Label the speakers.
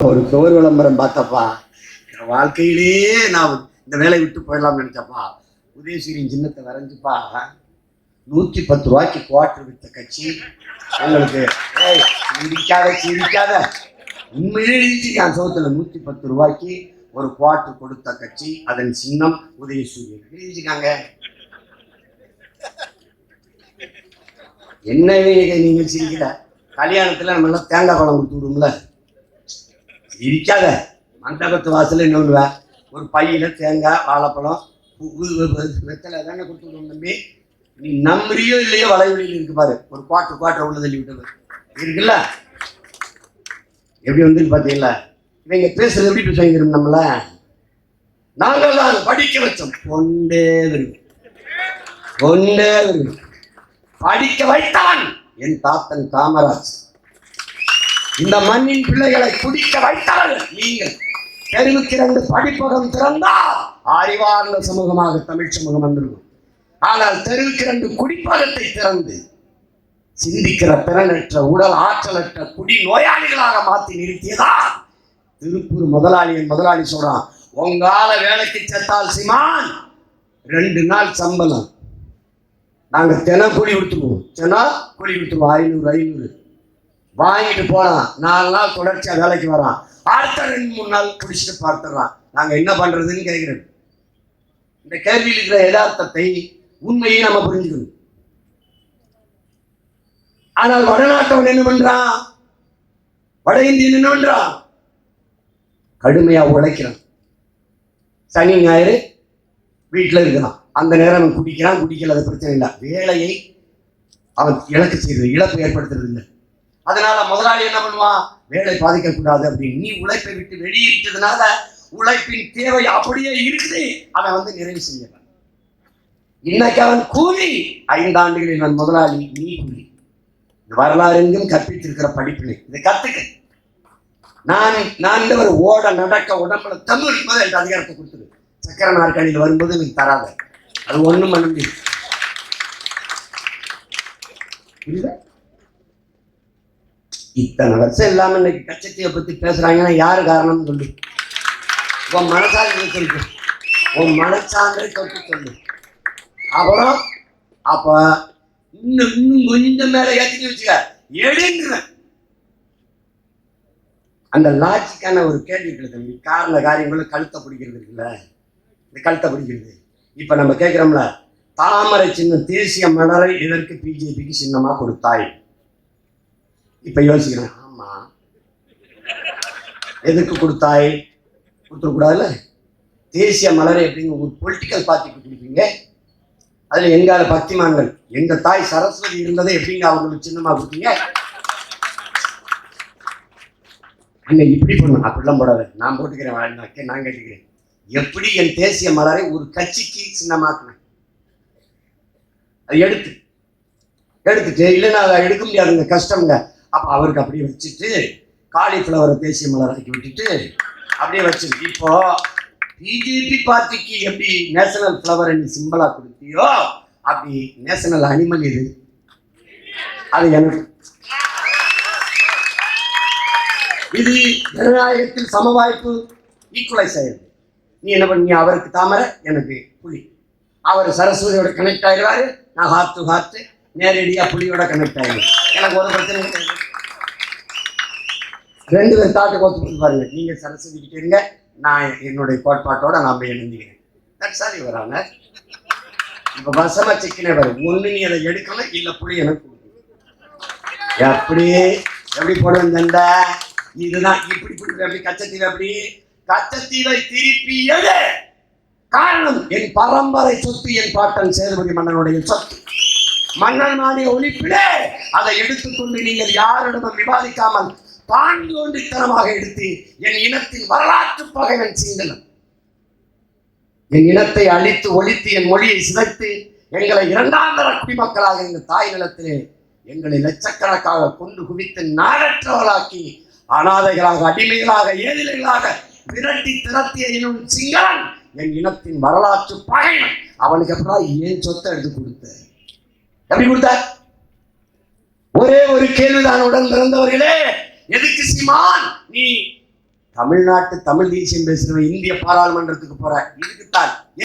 Speaker 1: ஒரு சுவர் விளம்பரம் பார்த்தப்பா, வாழ்க்கையிலேயே நான் இந்த வேலையை விட்டு போயிடலாம்னு நினைச்சப்பா. உதயசூரியன் சின்னத்தை வரைஞ்சுப்பா, 110 ரூபாய்க்கு குவார்டர் வித்த கட்சி உங்களுக்கு. சிரிக்காத உண்மையிலே எழுதிச்சிருக்கான் சோத்துல. 110 ரூபாய்க்கு ஒரு குவார்டர் கொடுத்த கட்சி, அதன் சின்னம் உதயசூரியன் எழுதிச்சிருக்காங்க. என்ன நீங்க சிரிக்கிற? கல்யாணத்துல நம்ம எல்லாம் தேங்காய் பழம் கொடுத்து விடும்ல, சிரிக்காத. மண்டபத்து வாசல இன்னொன்று ஒரு பையில தேங்காய் வாழைப்பழம் வெத்தலை தானே கொடுத்து விடுவோம் தம்பி. நீ நம்புறியோ இல்லையோ வளைவெளியில் இருக்கு பாரு, ஒரு குவார்டர் உள்ள தள்ளி விட்டது இருக்குல்ல. எப்படி வந்து பாத்தீங்களா? இவங்க பேசுறது எப்படி பேசுவாங்க நம்மள? நாங்கள் தான் படிக்க வச்சோம். கொண்டே படிக்க வைத்தான் என் தாத்தன் காமராஜ். இந்த மண்ணின் பிள்ளைகளை குடிக்க வைத்தார்கள் நீங்கள். தெருவுக்கு 2 படிப்பகம் திறந்தா அறிவார்ந்த சமூகமாக தமிழ் சமூகம் வந்திருக்கும். ஆனால் தெருவுக்கு 2 குடிப்பகத்தை திறந்து சிந்திக்கிற திறனற்ற உடல் ஆற்றலற்ற குடி நோயாளிகளாக மாற்றி நிறுத்தியதா திருப்பூர் முதலாளி சொல்றான், உங்கால வேலைக்கு செத்தால் சிமான் 2 நாள் சம்பளம் நாங்க தினம் கூலி கொடுத்துருவோம். 500 வாங்கிட்டு போனான். 4 நாள் தொடர்ச்சியா வேலைக்கு வரான். அடுத்த 2-3 நாள் குடிச்சிட்டு பார்த்துறான். நாங்க என்ன பண்றதுன்னு கேட்கிறேன். இந்த கேள்வியில் இருக்கிற யதார்த்தத்தை உண்மையை நம்ம புரிஞ்சுக்கணும். ஆனால் வடநாட்டவன் என்ன பண்றான்? வட இந்தியன் என்ன பண்றான்? கடுமையா உழைக்கிறான். சனி ஞாயிறு வீட்டுல இருக்கிறான். அந்த நேரம் அவன் குடிக்கிறான், குடிக்கல, அது பிரச்சனை இல்லை. வேலையை அவன் இழப்பு ஏற்படுத்துறது இல்லை. அதனால முதலாளி என்ன பண்ணுவான்? வேலை பாதிக்கக்கூடாது அப்படின்னு நீ உழைப்பை விட்டு வெளியேற்றதுனால உழைப்பின் தேவை அப்படியே இருக்குது. அவன் வந்து நிறைவு செய்யறான். இன்னைக்கு அவன் கூலி. 5 ஆண்டுகளில் நான் முதலாளி, நீ கூலி. வரலாறு எங்கும் கற்பித்திருக்கிற படிப்பினை இதை கத்துக்க. நான் ஒரு ஓட நடக்க உடம்புல தமிழ் எனக்கு அதிகாரத்தை கொடுத்துரு. சக்கர நாற்காலியில் வரும்போது எனக்கு தராத, அது ஒண்ணும் பண்ண முடியும். புரியுதா? இத்தனை வருஷம் இல்லாம இன்னைக்கு கச்சத்தீவை பத்தி பேசுறாங்கன்னா யாரு காரணம் சொல்லு. உன் மனசாட்சி சொல்லு, உன் மனச்சான்றை தொட்டு சொல்லு. அப்புறம் அப்ப இன்னும் கொஞ்சம் மேல ஏற்றிட்டு வச்சுக்க எடுங்கிற அந்த லாஜிக்கான ஒரு கேள்வி இருக்குது தம்பி. காரண காரியங்களும் கழுத்தை பிடிக்கிறது இருக்குல்ல, இந்த கழுத்தை பிடிக்கிறது. இப்ப நம்ம கேட்கிறோம்ல, தாமரை சின்னம் தேசிய மலரை எதற்கு பிஜேபிக்கு சின்னமா கொடுத்தாய்? இப்ப யோசிக்கிறேன், ஆமா எதுக்கு கொடுத்தாய்? கொடுத்துடக்கூடாதுல்ல. தேசிய மலரை எப்படிங்க ஒரு பொலிட்டிக்கல் பார்ட்டிக்கு கொடுப்பீங்க? அதுல எங்கால பக்திமான்கள், எங்க தாய் சரஸ்வதி இருந்ததை எப்படிங்க அவங்களுக்கு சின்னமா கொடுத்தீங்க? அங்க இப்படி பண்ணும், அப்படிலாம் போடாத, நான் போட்டுக்கிறேன், நான் கேட்டுக்கிறேன். எப்படி என் தேசிய மலரை ஒரு கட்சிக்கு சின்னமாக்குனேன்? அது எடுத்துட்டு இல்லைன்னா அதை எடுக்க முடியாதுங்க, கஷ்டம்ங்க. அப்ப அவருக்கு அப்படியே வச்சுட்டு காலிஃபிளவரை தேசிய மலராக்கி விட்டுட்டு அப்படியே வச்சிருக்கு. இப்போ பிஜேபி பார்ட்டிக்கு எப்படி நேஷனல் ஃபிளவர் நீ சிம்பிளா கொடுத்தியோ அப்படி நேஷனல் அனிமல் இது. அது எனக்கு இது ஜனநாயகத்தில் சமவாய்ப்பு ஈக்குவலைஸ் ஆயிருக்கு. நீ என்ன பண்ணி அவருக்கு தாமரை, எனக்கு புலி. அவர் சரஸ்வதியோட கனெக்ட் ஆயிடுவாரு, நான் ஹார்த்து நேரடியா புலியோட கனெக்ட் ஆயிடுவேன். எனக்கு ஒரு பிரச்சனை கிடையாது. 2 பேர் தாட்டு கோத்து கொடுத்து பாருங்க. நீங்க சரஸ்வதி கிட்ட இருங்க, நான் என்னுடைய கோட்பாட்டோட நான் போய் எழுந்திக்கிறேன். தட்சாலி வராங்க. இப்ப வசமா சிக்கனே வரும். ஒண்ணு நீ அதை எடுக்கணும், இல்ல புலி எனக்கு கொடுக்கணும். எப்படி போடுவேன் தண்டா? இதுதான் இப்படி எப்படி கச்சத்தீவை, எப்படி கச்சத்தீவை திருப்பி எடு. காரணம், என் பரம்பரை சொத்து, என் பாட்டன் சேதுபதி மன்னனுடைய சொத்து. மன்னன் மானிய ஒழிப்பிலே அதை எடுத்துக்கொண்டு நீங்கள் யாரிடமும் விவாதிக்காமல் பாண்டோண்டித்தனமாக எடுத்து என் இனத்தின் வரலாற்று பகைவன் சிங்களம். என் இனத்தை அழித்து ஒழித்து என் மொழியை சிதைத்து எங்களை 2ஆம் தர குடிமக்களாக எங்கள் தாய் நிலத்திலே எங்களை லட்சக்கணக்காக கொண்டு குவித்து நாடற்றவர்களாக்கி அனாதைகளாக, அடிமைகளாக, ஏதிலைகளாக விரட்டி திரட்டிய இனம் சிங்களன் என் இனத்தின் வரலாற்று பகைவன். அவனுக்கு அப்புறம் ஏன் சொத்தை எடுத்து கொடுத்த? எப்படி கொடுத்த? ஒரே ஒரு கேள்விதான் உடன் பிறந்தவர்களே, எதுக்கு சீமான் நீ தமிழ்நாட்டு தமிழ் தேசியம் பேசுறவன் இந்திய பாராளுமன்றத்துக்கு போற இதுக்குத்தான்